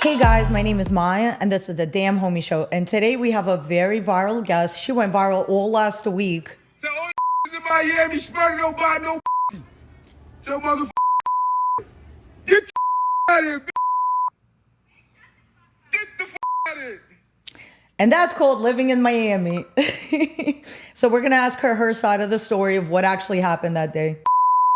Hey guys, my name is Maya, and this is the Damn Homie Show. And today we have a very viral guest. She went viral all last week. So all in Miami spurting nobody no so motherfucker. Get your out of here, bitch. Get the out of here. And that's called living in Miami. So we're going to ask her side of the story of what actually happened that day.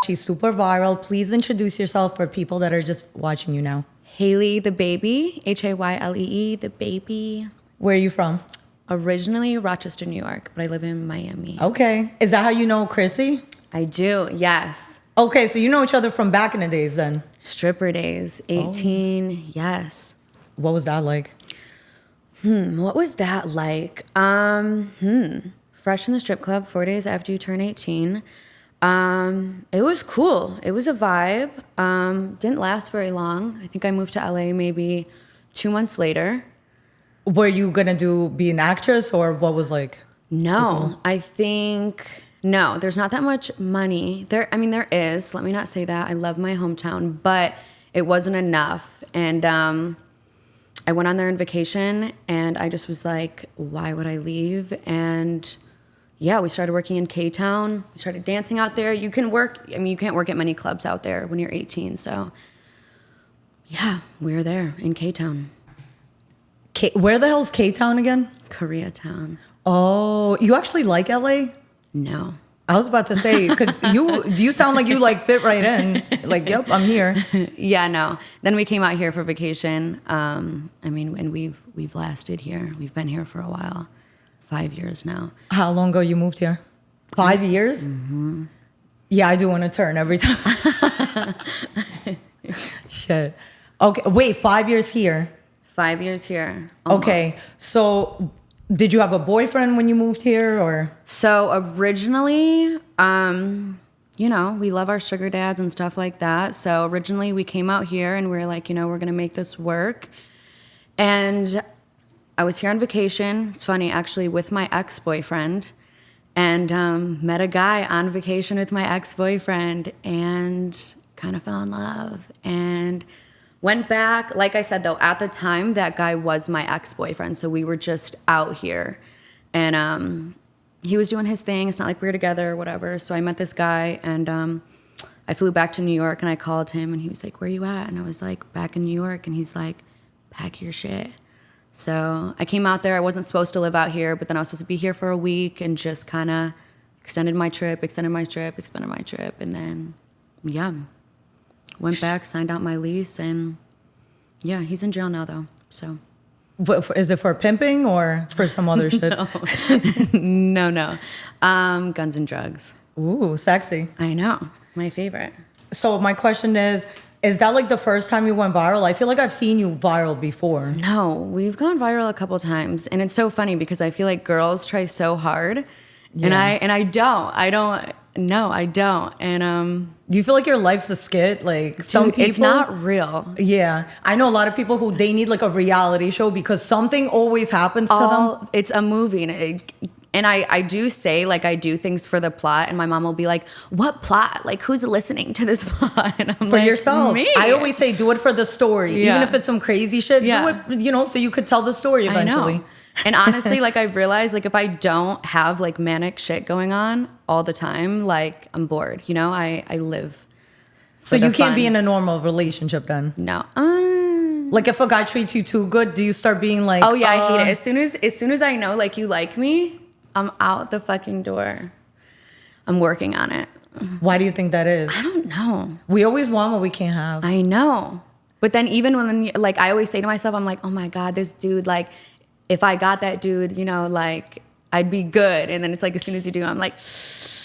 She's super viral. Please introduce yourself for people that are just watching you now. HayleeTheBaby, Haylee, TheBaby. Where are you from? Originally Rochester, New York, but I live in Miami. Okay. Is that how you know Chrissy? I do, yes. Okay, so you know each other from back in the days then. Stripper days, 18, yes. What was that like? What was that like? Fresh in the strip club 4 days after you turn 18. It was cool. It was a vibe. Didn't last very long. I think I moved to LA maybe 2 months later. Were you gonna be an actress, or what was like? No, I think no. There's not that much money there. I mean, there is. Let me not say that. I love my hometown, but it wasn't enough. And I went on there on vacation, and I just was like, why would I leave? And yeah, we started working in K-Town. We started dancing out there. You can work. I mean, you can't work at many clubs out there when you're 18. So yeah, we were there in K-Town. Where the hell's K-Town again? Koreatown. Oh, you actually like LA? No. I was about to say, because you sound like you like fit right in. Like, yep, I'm here. Yeah, no. Then we came out here for vacation. I mean, and we've lasted here. We've been here for a while. 5 years now. How long ago you moved here? 5 years? Mm-hmm. Yeah, I do want to turn every time. Shit. Okay, wait, 5 years here. 5 years here. Almost. Okay, so did you have a boyfriend when you moved here, or? So originally, you know, we love our sugar dads and stuff like that. So originally we came out here and we were like, you know, we're going to make this work. And I was here on vacation. It's funny, actually, with my ex-boyfriend, and met a guy on vacation with my ex-boyfriend and kind of fell in love and went back. Like I said, though, at the time, that guy was my ex-boyfriend. So we were just out here. And he was doing his thing. It's not like we were together or whatever. So I met this guy, and I flew back to New York, and I called him, and he was like, where you at? And I was like, back in New York. And he's like, pack your shit. So I came out there. I wasn't supposed to live out here, but then I was supposed to be here for a week and just kind of extended my trip. And then, yeah, went back, signed out my lease, and yeah, he's in jail now though, so. Is it for pimping or for some other shit? No. Guns and drugs. Ooh, sexy. I know, my favorite. So my question is that like the first time you went viral? I feel like I've seen you viral before. No, we've gone viral a couple times, and it's so funny because I feel like girls try so hard, and I don't. And do you feel like your life's a skit? Like some people, it's not real. Yeah, I know a lot of people who they need like a reality show because something always happens to them. It's a movie, and I do say, like, I do things for the plot, and my mom will be like, what plot? Like, who's listening to this plot? And I'm for like, yourself. Me. I always say, do it for the story. Yeah. Even if it's some crazy shit, Yeah. do it, you know, so you could tell the story eventually. I know. And honestly, like, I've realized, like, if I don't have, like, manic shit going on all the time, like, I'm bored, you know? I live So you can't be in a normal relationship then? No. Like, if a guy treats you too good, do you start being like, oh, yeah, I hate it. As soon as I know, like, you like me, I'm out the fucking door. I'm working on it. Why do you think that is? I don't know. We always want what we can't have. I know. But then even when, like, I always say to myself, I'm like, oh my God, this dude, like, if I got that dude, you know, like, I'd be good. And then it's like, as soon as you do, I'm like,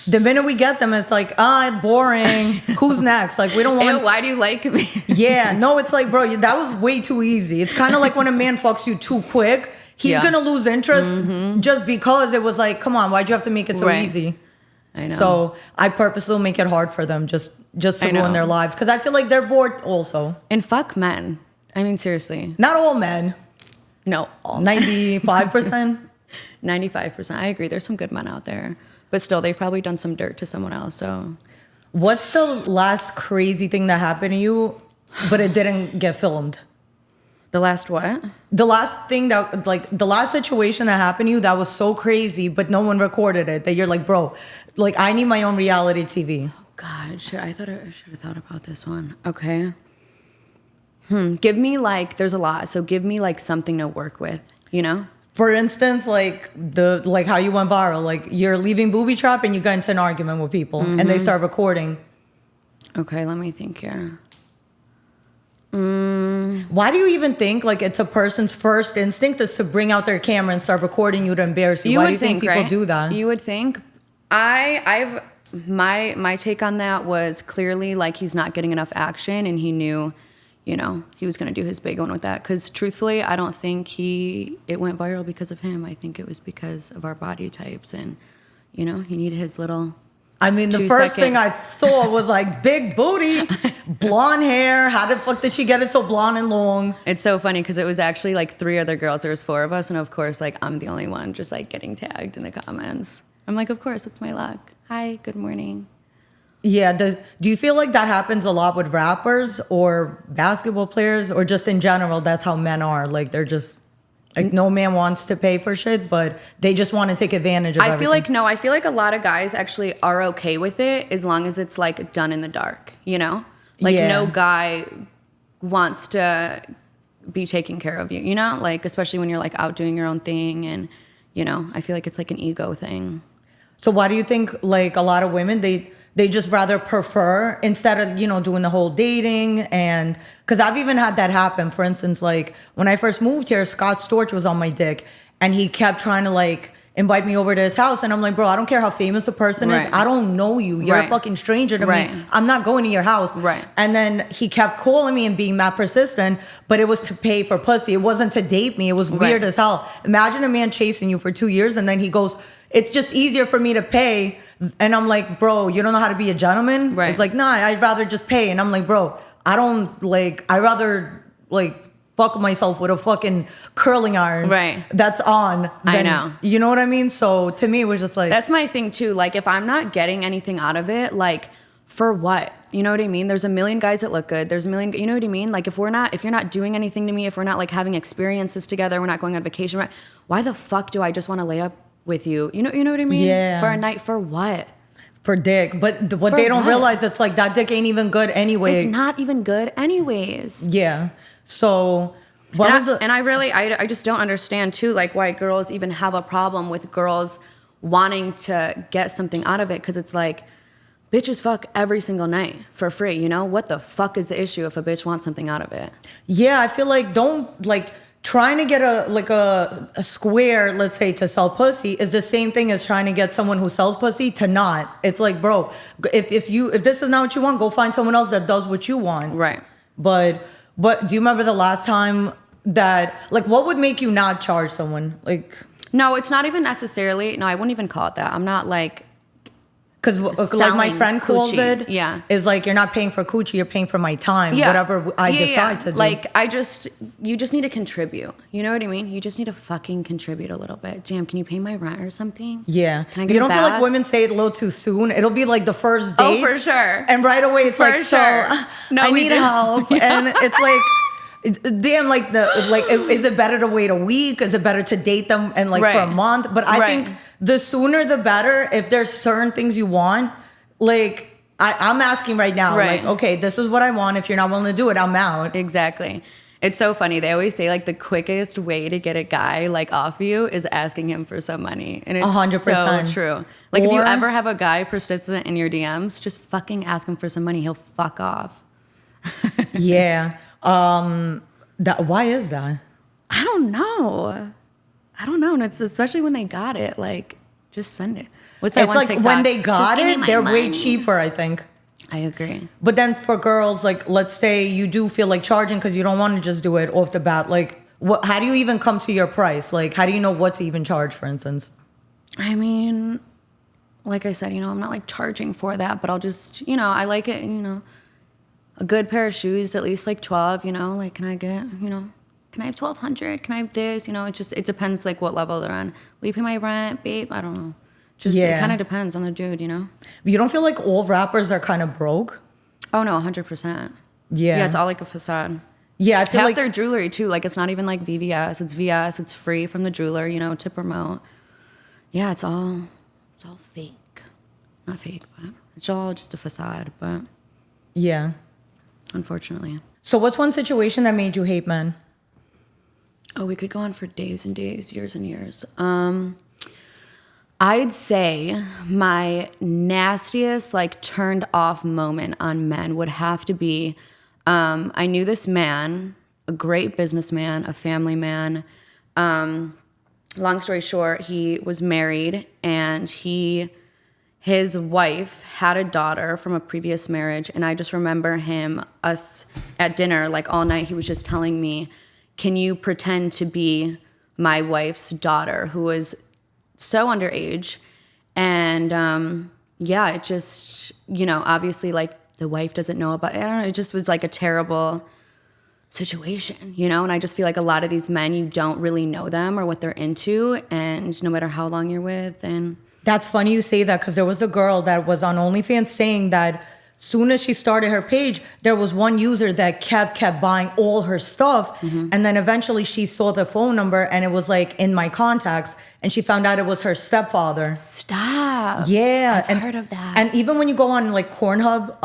the minute we get them, it's like, boring. Who's next? Like, we don't want. ew, why do you like me? Yeah, no, it's like, bro, that was way too easy. It's kind of like when a man fucks you too quick, he's gonna lose interest just because it was like, come on, why'd you have to make it so easy? I know. So I purposely make it hard for them just to ruin their lives because I feel like they're bored also. And fuck men. I mean, seriously. Not all men. No, all 95%. 95%. I agree. There's some good men out there. But still, they've probably done some dirt to someone else. So, what's the last crazy thing that happened to you, but it didn't get filmed? The last what? The last thing that, like, the last situation that happened to you that was so crazy, but no one recorded it, that you're like, bro, like, I need my own reality TV. God, I should have thought about this one. Okay. Give me like, there's a lot. So give me like something to work with, you know? For instance, like how you went viral, like you're leaving Booby Trap and you got into an argument with people and they start recording. Okay, let me think here. Why do you even think like it's a person's first instinct is to bring out their camera and start recording you to embarrass you? Why do you think people right? do that? You would think. My take on that was clearly like he's not getting enough action, and he knew, you know, he was gonna do his big one with that. Because truthfully, I don't think it went viral because of him. I think it was because of our body types, and you know, he needed his little. I mean, the first thing I saw was like big booty, blonde hair. How the fuck did she get it so blonde and long? It's so funny because it was actually like 3 other girls. There was 4 of us, and of course, like I'm the only one just like getting tagged in the comments. I'm like, of course, it's my luck. Hi, good morning. Yeah, do you feel like that happens a lot with rappers or basketball players, or just in general? That's how men are. Like they're just like no man wants to pay for shit, but they just want to take advantage of everything. I feel like a lot of guys actually are okay with it as long as it's like done in the dark, you know? Like no guy wants to be taking care of you, you know? Like especially when you're like out doing your own thing, and you know, I feel like it's like an ego thing. So why do you think like a lot of women they just rather prefer, instead of, you know, doing the whole dating? And because I've even had that happen. For instance, like when I first moved here, Scott Storch was on my dick and he kept trying to like invite me over to his house. And I'm like, bro, I don't care how famous a person is. I don't know you. You're a fucking stranger to me. I'm not going to your house. And then he kept calling me and being mad persistent, but it was to pay for pussy. It wasn't to date me. It was weird as hell. Imagine a man chasing you for 2 years and then he goes, it's just easier for me to pay. And I'm like, bro, you don't know how to be a gentleman? It's like, nah, I'd rather just pay. And I'm like, bro, I'd rather like fuck myself with a fucking curling iron that's on. I know. You know what I mean? So to me, it was just like... That's my thing too. Like if I'm not getting anything out of it, like for what? You know what I mean? There's a million guys that look good. There's a million, you know what I mean? Like if you're not doing anything to me, if we're not like having experiences together, we're not going on vacation, why the fuck do I just want to lay up with you? You know what I mean? Yeah. For a night, for what? For dick. But what they don't realize, it's like that dick ain't even good anyway. It's not even good anyways. Yeah. So I just don't understand too, like why girls even have a problem with girls wanting to get something out of it. Cause it's like, bitches fuck every single night for free. You know, what the fuck is the issue if a bitch wants something out of it? Yeah. I feel like trying to get a square, let's say, to sell pussy is the same thing as trying to get someone who sells pussy to not. It's like, bro, if this is not what you want, go find someone else that does what you want. Right. But do you remember the last time that, like, what would make you not charge someone? Like, no, it's not even necessarily. No, I wouldn't even call it that. I'm not like. Because like my friend calls it, is like, you're not paying for coochie, you're paying for my time, whatever I decide to do. Like, you just need to contribute. You know what I mean? You just need to fucking contribute a little bit. Damn, can you pay my rent or something? Yeah. Can I get you don't feel like women say it a little too soon? It'll be like the first date. Oh, for sure. And right away it's like, so I need help. And it's like, damn, is it better to wait a week? Is it better to date them and for a month? But I think the sooner the better. If there's certain things you want, like I'm asking right now, like, okay, this is what I want. If you're not willing to do it, I'm out. Exactly. It's so funny. They always say like the quickest way to get a guy like off you is asking him for some money. And it's 100% so true. Like if you ever have a guy persistent in your DMs, just fucking ask him for some money. He'll fuck off. Yeah. Why is that? I don't know. And it's especially when they got it, like, just send it. What's that one TikTok? When they got it, they're way cheaper, I think. I agree. But then for girls, like, let's say you do feel like charging because you don't want to just do it off the bat. Like, how do you even come to your price? Like, how do you know what to even charge, for instance? I mean, like I said, I'm not like charging for that, but I'll just, I like it, a good pair of shoes, at least like 12, like, can I get, can I have 1,200? Can I have this? It depends like what level they're on. Will you pay my rent, babe? I don't know. It kind of depends on the dude, But you don't feel like all rappers are kind of broke? Oh no, 100%. Yeah. Yeah, it's all like a facade. Yeah, I feel Half like their jewelry too. Like it's not even like VVS. It's VS. It's free from the jeweler, you know, to promote. Yeah, it's all fake. Not fake, but it's all just a facade. But yeah. unfortunately. So what's one situation that made you hate men? Oh, we could go on for days and days, years and years. I'd say my nastiest, like, turned off moment on men would have to be I knew this man, a great businessman, a family man. Long story short, he was married and his wife had a daughter from a previous marriage. And I just remember us at dinner, like all night, he was just telling me, can you pretend to be my wife's daughter, who was so underage? And yeah, it just, you know, obviously like the wife doesn't know about it. I don't know. It just was like a terrible situation, you know? And I just feel like a lot of these men, you don't really know them or what they're into. And no matter how long you're with. And That's funny you say that, because there was a girl that was on OnlyFans saying that soon as she started her page, there was one user that kept buying all her stuff. Mm-hmm. And then eventually she saw the phone number and it was like in my contacts, and she found out it was her stepfather. stop. Yeah. I've heard of that. And even when you go on like Pornhub,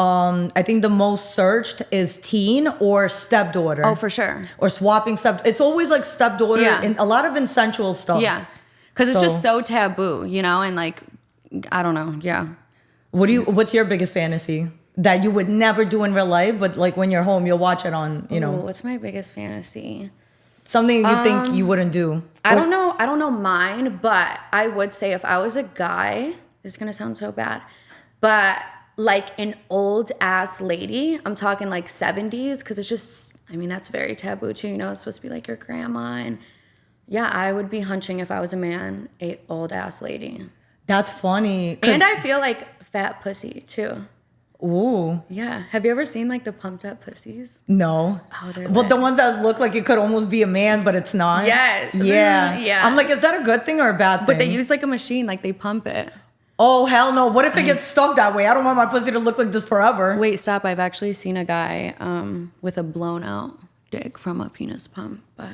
I think the most searched is teen or stepdaughter. Oh, for sure. Or swapping step. It's always like stepdaughter Yeah. and a lot of insensual stuff. Yeah. Because it's So- just so taboo, you know? And like, I don't know. Yeah. What's your biggest fantasy that you would never do in real life, but like when you're home, you'll watch it on, you know, Ooh, what's my biggest fantasy? something you think you wouldn't do? I don't know. I don't know mine, but I would say if I was a guy, this is going to sound so bad, but like an old ass lady, I'm talking like 70s, because it's just, I mean, that's very taboo too, you know, it's supposed to be like your grandma. And yeah, I would be hunching if I was a man, a old ass lady. That's funny. 'Cause- And I feel like fat pussy too. Ooh, Yeah. Have you ever seen like the pumped up pussies? no. Oh, they're Well, lit. the ones that look like it could almost be a man, but it's not. Yes. Yeah. Yeah. I'm like, is that a good thing or a bad thing? But they use like a machine, like they pump it. Oh, hell no. What if it gets stuck that way? I don't want my pussy to look like this forever. Wait, stop. I've actually seen a guy with a blown out dick from a penis pump. But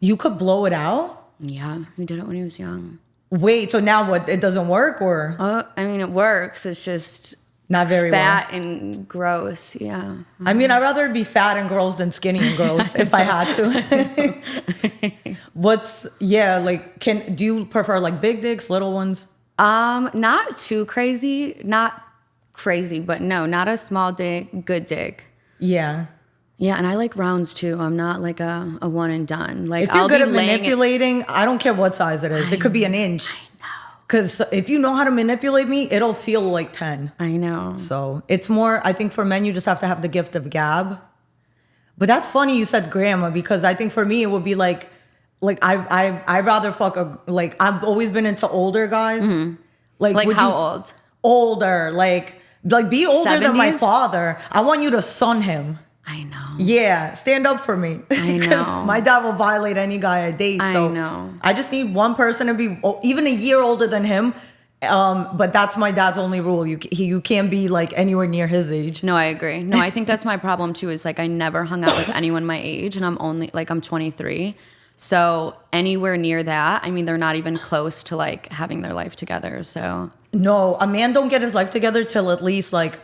You could blow it out? yeah, he did it when he was young. Wait, so now what? It doesn't work or I mean, it works. It's just not very fat well? and gross. Yeah. I mean, I'd rather be fat and gross than skinny and gross if I had to. Do you prefer like big dicks, little ones? Not too crazy. Not crazy, but no, not a small dick, good dick. Yeah. Yeah, and I like rounds too. I'm not like a one and done. Like If you're I'll good be at laying it. manipulating, I don't care what size it is. It could be an inch. I know. Because if you know how to manipulate me, it'll feel like 10. I know. So it's more, I think for men, you just have to have the gift of gab. But that's funny you said grandma, because I think for me, it would be like I'd rather fuck I've always been into older guys. Like Like would how you- old? Older, like be older than my 70s? father. I want you to son him. I know. Yeah, stand up for me. I know. My dad will violate any guy I date. I So know. I just need one person to be even a year older than him. But that's my dad's only rule. You can't be like anywhere near his age. No, I agree. No, I think that's my problem too. Is like I never hung out with anyone my age, and I'm 23. So anywhere near that, I mean, they're not even close to like having their life together. So No, a man don't get his life together till at least like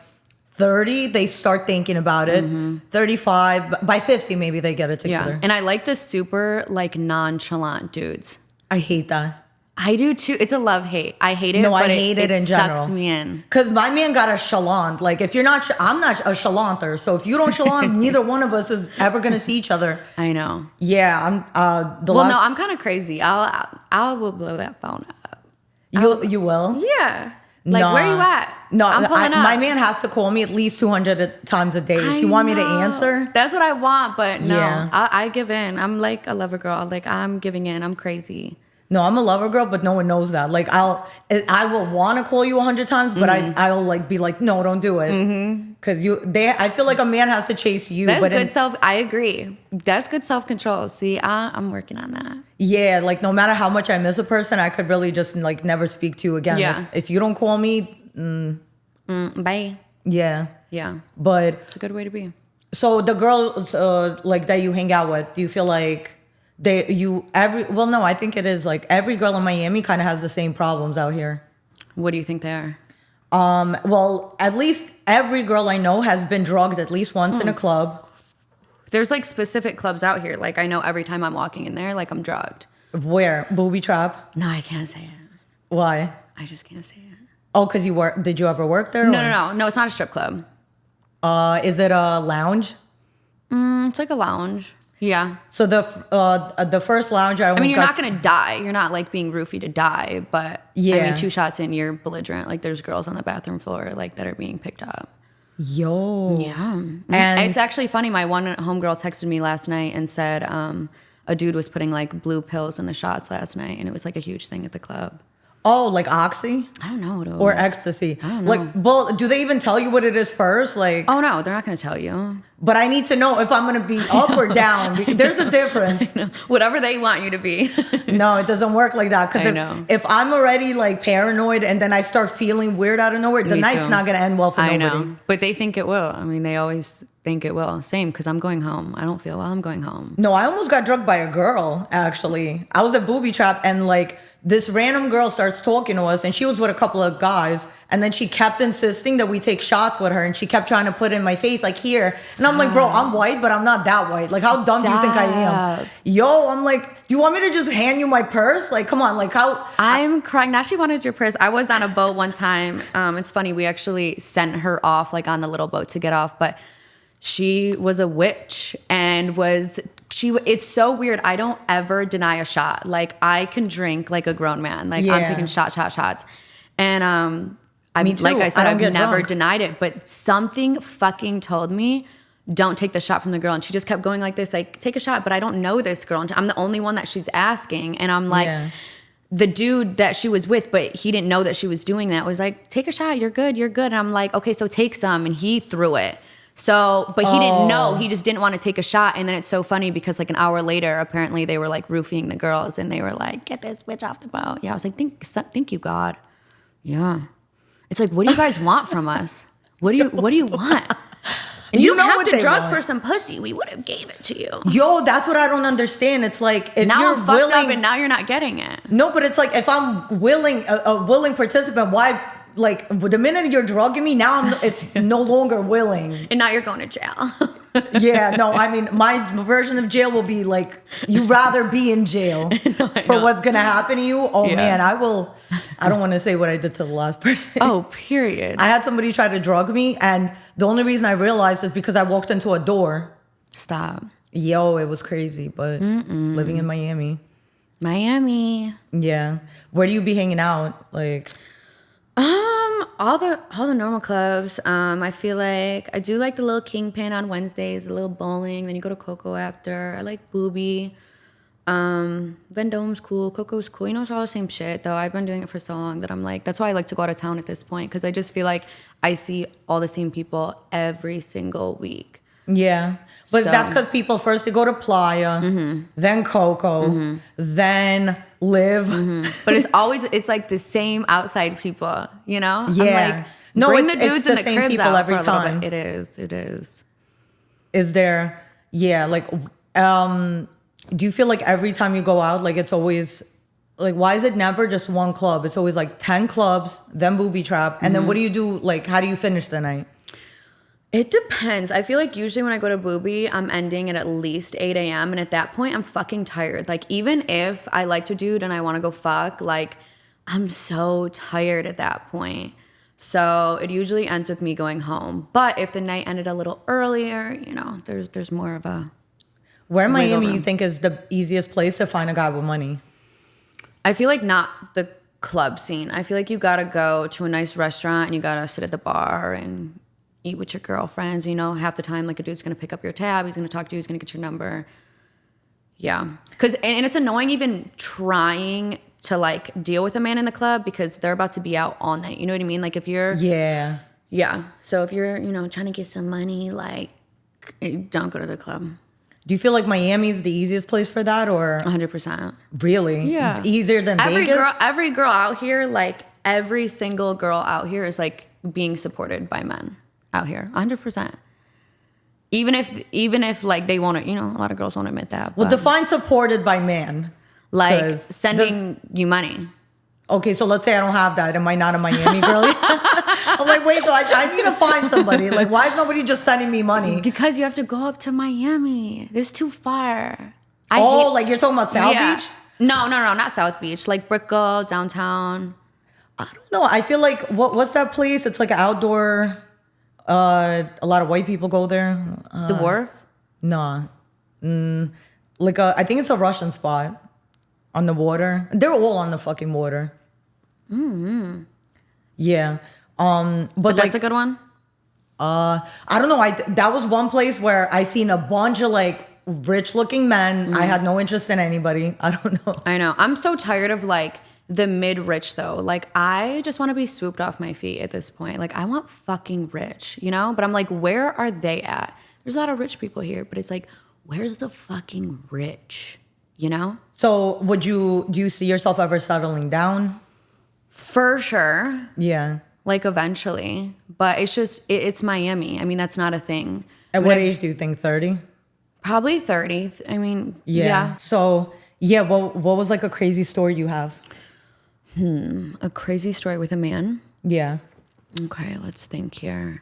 30. They start thinking about it. 35, by 50 maybe they get it together. yeah, and I like the super like nonchalant dudes. I hate that. I do too. It's a love hate. I hate it. No, but I hate it in general. Sucks me in. Cause my man got a chalant. Like if you're not, I'm not a chalanter. So if you don't chalant, neither one of us is ever gonna see each other. I know. Yeah, I'm. Well, no, I'm kind of crazy. I will blow that phone up. You will. Yeah. Like, where you at? No, I'm pulling up. my man has to call me at least 200 times a day. If you want me to answer, That's what I want, but no, Yeah. I give in. I'm like a lover girl. Like I'm giving in. I'm crazy. no, I'm a lover girl, but no one knows that. Like I will want to call you 100 times, but I'll like be like, no, don't do it, because I feel like a man has to chase you. That's but good I agree. That's good self-control. See, I'm working on that. yeah, like no matter how much I miss a person, I could really just like never speak to you again. Yeah. If you don't call me, Bye. yeah. Yeah, But it's a good way to be. So the girls like that you hang out with, do you feel like I think it is like every girl in Miami kind of has the same problems out here. What do you think they are? Well, at least every girl I know has been drugged at least once in a club. There's like specific clubs out here. Like I know every time I'm walking in there, like I'm drugged. Where? Booby trap? No, I can't say it. Why? I just can't say it. Oh, because did you ever work there? No, it's not a strip club. Is it a lounge? It's like a lounge. Yeah. So the first lounge I mean, you're not going to die. You're not like being roofied to die, but yeah. I mean, 2 shots in, you're belligerent. Like there's girls on the bathroom floor like that are being picked up. Yo. Yeah. And it's actually funny. My one homegirl texted me last night and said a dude was putting like blue pills in the shots last night, and it was like a huge thing at the club. Oh, like Oxy? I don't know what it was. Or ecstasy. I don't know. Like, well, do they even tell you what it is first? Like, oh no, they're not going to tell you. But I need to know if I'm going to be up or down. Because there's a difference. Whatever they want you to be. No, it doesn't work like that. I Because know. if I'm already like paranoid and then I start feeling weird out of nowhere, the Me night's too. not going to end well for nobody. I know. But they think it will. I mean, they always think it will. Same, because I'm going home. I don't feel well. I'm going home. No, I almost got drugged by a girl, actually. I was at Booby Trap and like this random girl starts talking to us and she was with a couple of guys. And then she kept insisting that we take shots with her and she kept trying to put in my face like here. And I'm like, bro, I'm white, but I'm not that white. Like how dumb do you think I am? Yo, I'm like, do you want me to just hand you my purse? Like, come on, like how? I'm crying. Now she wanted your purse. I was on a boat one time. It's funny. We actually sent her off like on the little boat to get off, but she was a witch and it's so weird. I don't ever deny a shot. Like I can drink like a grown man. Like I'm taking shots. And like I said, I've never denied it, but something fucking told me don't take the shot from the girl. And she just kept going like this, like take a shot, but I don't know this girl. And I'm the only one that she's asking. And I'm like, the dude that she was with, but he didn't know that she was doing that, was like, take a shot. You're good. And I'm like, okay, so take some. And he threw it. So, but he didn't know. He just didn't want to take a shot. And then it's so funny because like an hour later, apparently they were like roofing the girls and they were like, get this bitch off the boat. Yeah, I was like, thank you, God. Yeah. It's like, what do you guys want from us? What do you want? And you don't have to drug for some pussy. We would have gave it to you. Yo, that's what I don't understand. It's like if now you're I'm fucked willing, up and now you're not getting it. No, but it's like if I'm willing, a willing participant, why? Like the minute you're drugging me, now it's no longer willing. And now you're going to jail. Yeah, no, I mean, my version of jail will be like, you'd rather be in jail for what's going to happen to you. Oh, man, I don't want to say what I did to the last person. Oh, period. I had somebody try to drug me, and the only reason I realized is because I walked into a door. Stop. Yo, it was crazy, but living in Miami. Yeah. Where do you be hanging out? Like... all the normal clubs. I feel like I do like the little Kingpin on Wednesdays, a little bowling. Then you go to Coco after. I like Booby. Vendôme's cool. Coco's cool. You know, it's all the same shit though. I've been doing it for so long that I'm like, that's why I like to go out of town at this point, because I just feel like I see all the same people every single week. Yeah. But that's because people first they go to Playa, then Coco, then Live. But it's like the same outside people, you know? Yeah. I'm like, no, bring it's the dudes the and the same cribs people out every for a little time. bit. It is. Is there, like, do you feel like every time you go out, like it's always, like, why is it never just one club? It's always like 10 clubs, then Booby Trap. And then what do you do? Like, how do you finish the night? It depends. I feel like usually when I go to Booby, I'm ending at least 8 a.m. And at that point, I'm fucking tired. Like, even if I like to dude and I want to go fuck, like, I'm so tired at that point. So it usually ends with me going home. But if the night ended a little earlier, you know, there's more of a... Where in Miami you think is the easiest place to find a guy with money? I feel like not the club scene. I feel like you gotta go to a nice restaurant and you gotta sit at the bar and eat with your girlfriends. You know, half the time, like, a dude's gonna pick up your tab, he's gonna talk to you, he's gonna get your number. Yeah. And it's annoying even trying to, like, deal with a man in the club because they're about to be out all night. You know what I mean? Like, if you're... Yeah. Yeah. So if you're, you know, trying to get some money, like, don't go to the club. Do you feel like Miami is the easiest place for that, or 100%? Really? Yeah. Easier than Vegas? Every girl out here, like, every single girl out here is, like, being supported by men out here. 100%. Even if like they won't, you know, a lot of girls won't admit that. Well, but, define supported by man. like 'cause sending you money. Okay, so let's say I don't have that. Am I not a Miami girlie? I'm like, wait, so I need to find somebody. Like, why is nobody just sending me money? Because you have to go up to Miami. It's too far. Like you're talking about South Beach? No, not South Beach. Like Brickell, downtown. I don't know. I feel like what's that place? It's like an outdoor. A lot of white people go there. The Wharf? Nah, I think it's a Russian spot on the water. They're all on the fucking water. Mm-hmm. Yeah. But That's like a good one? I don't know. That was one place where I seen a bunch of like rich looking men. I had no interest in anybody. I don't know. I know. I'm so tired of like the mid-rich though. Like I just want to be swooped off my feet at this point. Like I want fucking rich, you know? But I'm like, where are they at? There's a lot of rich people here, but it's like, where's the fucking rich? You know? So do you see yourself ever settling down? For sure. Yeah. Like eventually. But it's just, it's Miami. I mean, that's not a thing. At what age do you think? 30? Probably 30. I mean, Yeah. yeah. So, yeah, what was like a crazy story you have? A crazy story with a man. Yeah. Okay, let's think here.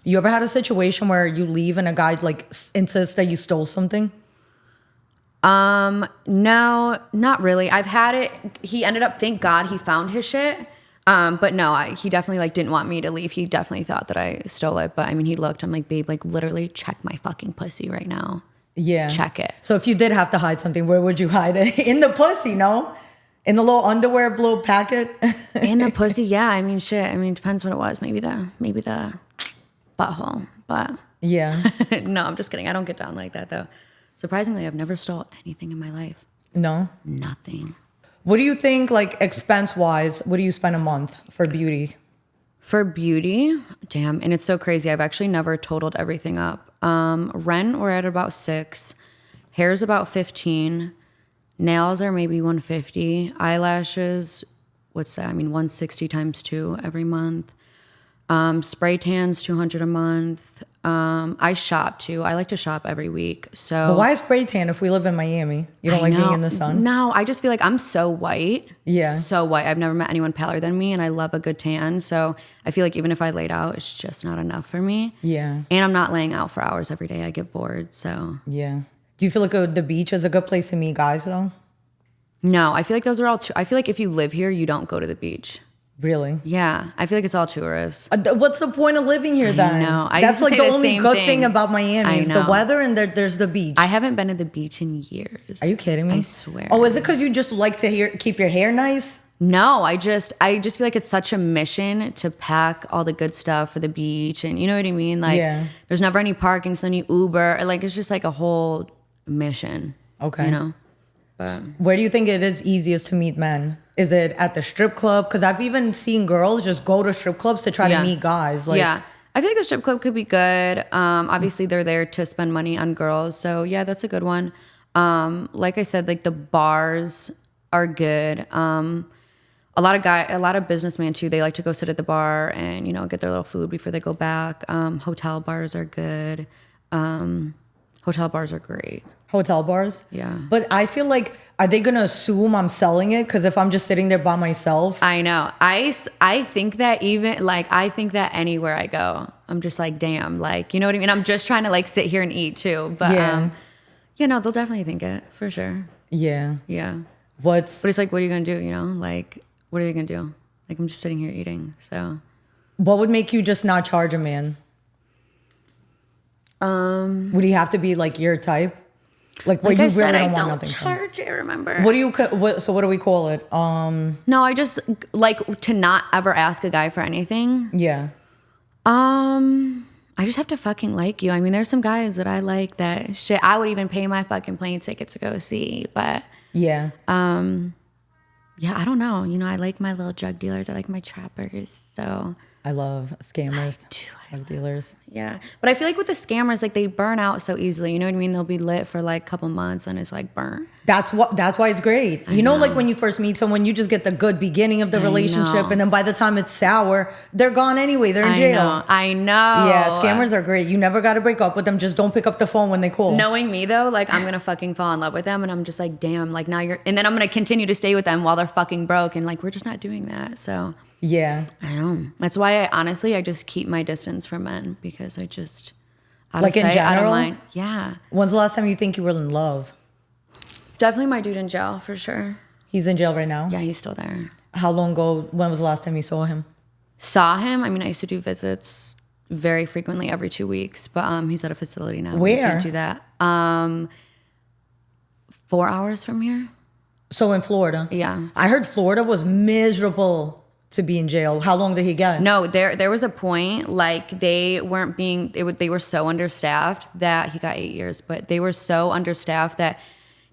You ever had a situation where you leave and a guy like insists that you stole something? No, not really. I've had it. He ended up, thank God he found his shit. But no, he definitely like didn't want me to leave. He definitely thought that I stole it. But I mean, he looked, I'm like, babe, like literally check my fucking pussy right now. Yeah. Check it. So if you did have to hide something, where would you hide it? In the pussy, no? In the little underwear little packet? In the pussy, yeah. I mean, shit. I mean, it depends what it was. Maybe the butthole. But Yeah. no, I'm just kidding. I don't get down like that though. Surprisingly, I've never stole anything in my life. No? Nothing. What do you think, like expense-wise, what do you spend a month for beauty? For beauty, damn, and it's so crazy. I've actually never totaled everything up. Rent, we're at about 6. Hair's about 15. Nails are maybe 150. Eyelashes, what's that? I mean, 160 times 2 every month. Spray tans, 200 a month. I shop too. I like to shop every week. So But why spray tan if we live in Miami? You don't like being in the sun? No, I just feel like I'm so white. Yeah. So white. I've never met anyone paler than me, and I love a good tan. So I feel like even if I laid out, it's just not enough for me. Yeah. And I'm not laying out for hours every day. I get bored. So Yeah. Do you feel like the beach is a good place to meet guys though? no, I feel like those are all. I feel like if you live here, you don't go to the beach. Really? Yeah, I feel like it's all tourists. What's the point of living here then? know. I That's used like to the say the only same good thing. thing about Miami I is the know. weather and there's the beach. I haven't been to the beach in years. Are you kidding me? I swear. Oh, is it because you just like to keep your hair nice? No, I just feel like it's such a mission to pack all the good stuff for the beach, and you know what I mean? Like, Yeah. there's never any parking, so then you Uber. Like, it's just like a whole mission. Okay. You know? But Where do you think it is easiest to meet men? Is it at the strip club? Because I've even seen girls just go to strip clubs to try to meet guys. Like, yeah. I feel like the strip club could be good. Obviously, they're there to spend money on girls. So, yeah, that's a good one. Like I said, like the bars are good. A lot of businessmen too, they like to go sit at the bar and, you know, get their little food before they go back. Hotel bars are good. Hotel bars are great. Hotel bars? Yeah. But I feel like, are they going to assume I'm selling it? Because if I'm just sitting there by myself. I know. I think that I think that anywhere I go, I'm just like, damn, like, you know what I mean? I'm just trying to like sit here and eat too. But, Yeah. you know, they'll definitely think it for sure. Yeah. Yeah. But it's like, what are you going to do? You know, like, what are you going to do? Like, I'm just sitting here eating. So, what would make you just not charge a man? Would he have to be like your type? Like, where like you I really said, I don't want don't nothing from? charge it, remember? So what do we call it? No, I just like to not ever ask a guy for anything. Yeah. I just have to fucking like you. I mean, there's some guys that I like that shit. I would even pay my fucking plane ticket to go see. But Yeah. yeah, I don't know. You know, I like my little drug dealers. I like my trappers. So I love scammers, drug dealers. Yeah. But I feel like with the scammers, like they burn out so easily. You know what I mean? They'll be lit for like a couple months and it's like burnt. That's why it's great. You know, like when you first meet someone, you just get the good beginning of the relationship, and then by the time it's sour, they're gone anyway. They're in jail. I know. Yeah, scammers are great. You never got to break up with them. Just don't pick up the phone when they call. Knowing me though, like I'm gonna fucking fall in love with them, and I'm just like, damn, like now and then I'm gonna continue to stay with them while they're fucking broke, and like we're just not doing that. So yeah, I know. That's why I just keep my distance from men, because I just out like of in sight, out of general. mind. Yeah. When's the last time you think you were in love? Definitely my dude in jail for sure. He's in jail right now? Yeah, he's still there. How long ago, when was the last time you saw him? Saw him. I mean, I used to do visits very frequently every 2 weeks, but he's at a facility now. Where? We can't do that. 4 hours from here. So in Florida? Yeah. I heard Florida was miserable to be in jail. How long did he get? No, there was a point like they weren't being. They were so understaffed that he got 8 years, but they were so understaffed that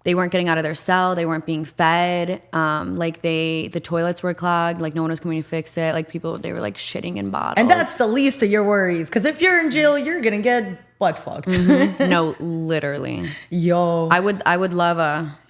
they weren't getting out of their cell. They weren't being fed. Like the toilets were clogged. Like no one was coming to fix it. Like they were like shitting in bottles. And that's the least of your worries. Because if you're in jail, you're going to get butt fucked. No, literally. Yo. I would love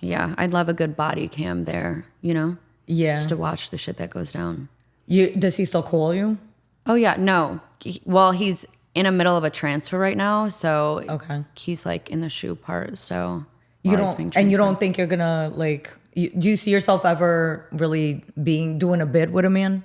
I'd love a good body cam there, you know? Yeah. Just to watch the shit that goes down. Does he still call you? Oh yeah, no. Well, he's in the middle of a transfer right now, so okay. He's like in the shoe part, so you don't think you're gonna like? Do you see yourself ever really doing a bit with a man?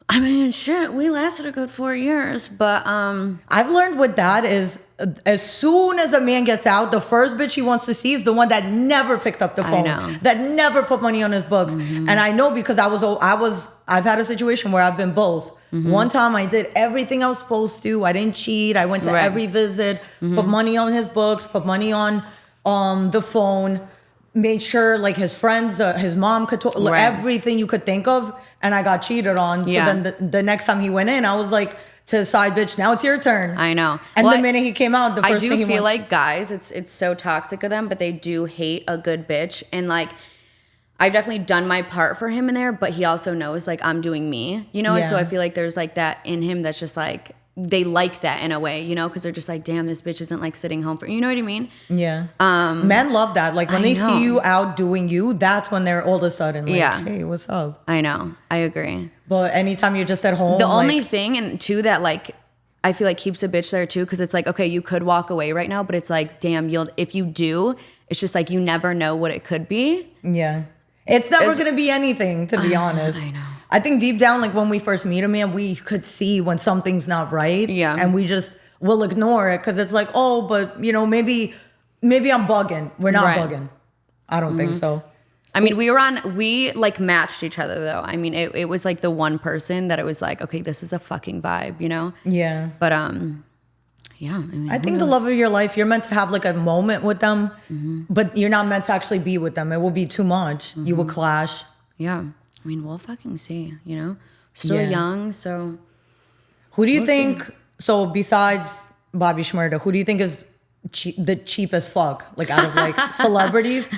I mean, shit, we lasted a good 4 years, but I've learned with that is as soon as a man gets out, the first bitch he wants to see is the one that never picked up the phone, that never put money on his books. And I know because I've had a situation where I've been both. One time I did everything I was supposed to. I didn't cheat. I went to every visit, put money on his books, put money on the phone, made sure like his friends, his mom could talk, everything you could think of. And I got cheated on. So then the next time he went in, I was like to the side bitch, now it's your turn. I know. And the minute he came out, the first thing he I do feel like guys, it's so toxic of them, but they do hate a good bitch. And like, I've definitely done my part for him in there, but he also knows like I'm doing me, you know? So I feel like there's like that in him that's just like, they like that in a way, you know? Because they're just like, damn, this bitch isn't like sitting home for, you know what I mean? Yeah. Men love that. Like when they see you out doing you, that's when they're all of a sudden like, hey, what's up? I know. I agree. But anytime you're just at home. The only thing, and too, that like, I feel like keeps a bitch there too, because it's like, okay, you could walk away right now, but it's like, damn, if you do, it's just like, you never know what it could be. Yeah. It's never going to be anything, to be honest. I know. I think deep down, like when we first meet a man, we could see when something's not right. Yeah. And we'll ignore it because it's like, oh, but you know, maybe I'm bugging. We're not bugging. I don't think so. I mean, we like matched each other though. I mean, it was like the one person that it was like, okay, this is a fucking vibe, you know? Yeah. But yeah. I think the love of your life, you're meant to have like a moment with them, but you're not meant to actually be with them. It will be too much. You will clash. Yeah. I mean, we'll fucking see, you know? We're still young, so. Who do you think, so besides Bobby Shmurda, who do you think is the cheapest fuck, like out of like celebrities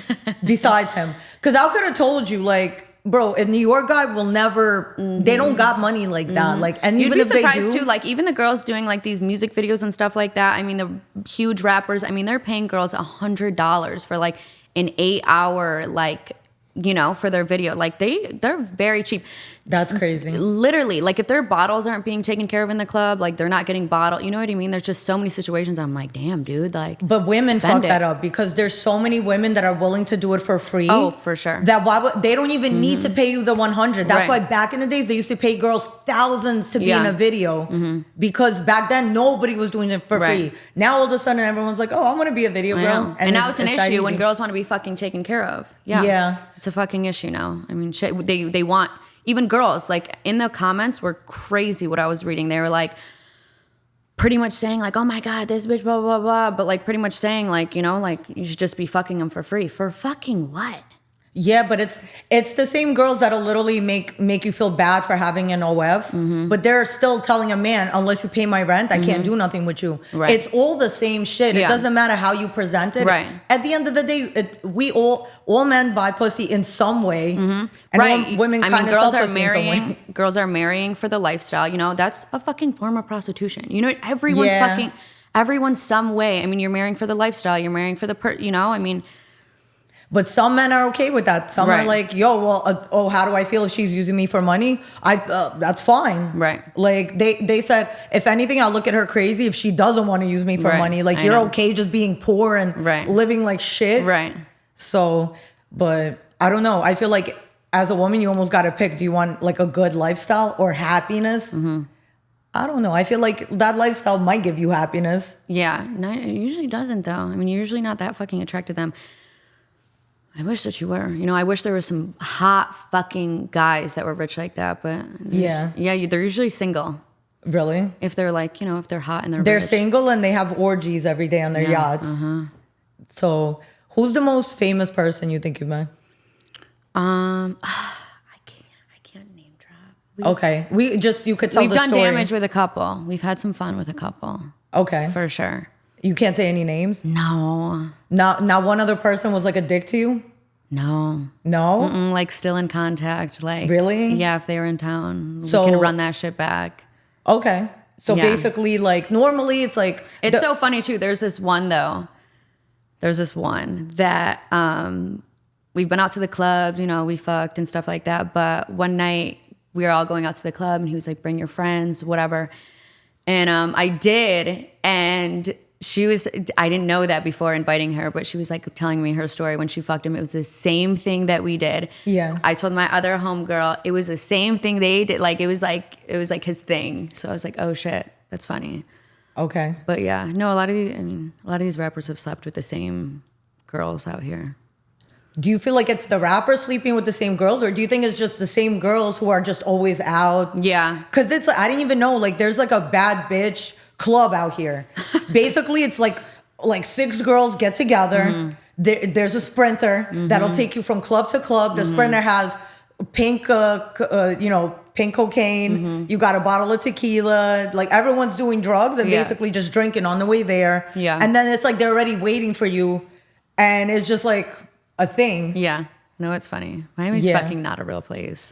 besides him? Because I could have told you, like, bro, a New York guy will never, they don't got money like that. Like, and even if they do. You'd be surprised too, like even the girls doing like these music videos and stuff like that. I mean, the huge rappers, I mean, they're paying girls $100 for like an 8-hour, like, you know, for their video. Like they're very cheap. That's crazy. Literally, like if their bottles aren't being taken care of in the club, like they're not getting bottled. You know what I mean? There's just so many situations. I'm like, damn, dude. Like, but women fuck that up because there's so many women that are willing to do it for free. Oh, for sure. That they don't even need to pay you the 100. That's why back in the days they used to pay girls thousands to be in a video because back then nobody was doing it for free. Now all of a sudden everyone's like, oh, I want to be a video girl. And now it's an issue when girls want to be fucking taken care of. Yeah. It's a fucking issue now. I mean, shit, they want. Even girls, like in the comments were crazy what I was reading. They were like pretty much saying like, oh my God, this bitch, blah, blah, blah. But like pretty much saying like, you know, like you should just be fucking them for free. For fucking what? Yeah, but it's the same girls that'll literally make you feel bad for having an OF, but they're still telling a man, unless you pay my rent, I can't do nothing with you. Right. It's all the same shit. It Yeah. doesn't matter how you present it. Right. At the end of the day, we all men buy pussy in some way, and Right. women I kind mean, of girls sell are pussy in some marrying. way. Girls are marrying for the lifestyle. You know, that's a fucking form of prostitution. You know, everyone's Yeah. fucking. Everyone's some way. I mean, you're marrying for the lifestyle. You're marrying for the you know. I mean, But some men are okay with that. Some are Right. like, yo, well, how do I feel if she's using me for money? That's fine. Right. Like they said, if anything, I'll look at her crazy if she doesn't want to use me for Right. money. Like I you're know. okay just being poor and Right. living like shit. right. So, but I don't know. I feel like as a woman, you almost got to pick. Do you want like a good lifestyle or happiness? I don't know. I feel like that lifestyle might give you happiness. Yeah. No, it usually doesn't though. I mean, you're usually not that fucking attracted to them. I wish that you were. You know, I wish there was some hot fucking guys that were rich like that. But Yeah. they're usually single. Really? If they're like, you know, if they're hot and They're rich. single and they have orgies every day on their yachts. So, who's the most famous person you think you've met? I can't name drop. Okay, you could tell We've the done story. damage with a couple. We've had some fun with a couple. Okay, For sure. you can't say any names. No. Not one other person was like a dick to you. No. No. Like still in contact. Like Really? Yeah, if they were in town. So- we can run that shit back. Okay, so Yeah. basically, like normally it's like It's so funny too. There's this one though. There's this one that we've been out to the club, you know, we fucked and stuff like that. But one night we were all going out to the club and he was like, bring your friends, whatever. And I did. And I didn't know that before inviting her, but she was like telling me her story when she fucked him. It was the same thing that we did. Yeah. I told my other homegirl, it was the same thing they did. Like, it was like his thing. So I was like, oh shit, that's funny. Okay. But yeah, no, a lot of these rappers have slept with the same girls out here. Do you feel like it's the rappers sleeping with the same girls, or do you think it's just the same girls who are just always out? Yeah. Because it's I didn't even know, like, there's like a bad bitch club out here. Basically, it's like 6 girls get together. There's a sprinter that'll take you from club to club. The sprinter has pink cocaine. You got a bottle of tequila. Like, everyone's doing drugs and Yeah. basically just drinking on the way there. Yeah. And then it's like they're already waiting for you, and it's just like a thing. Yeah. No, it's funny. Miami's Yeah. fucking not a real place.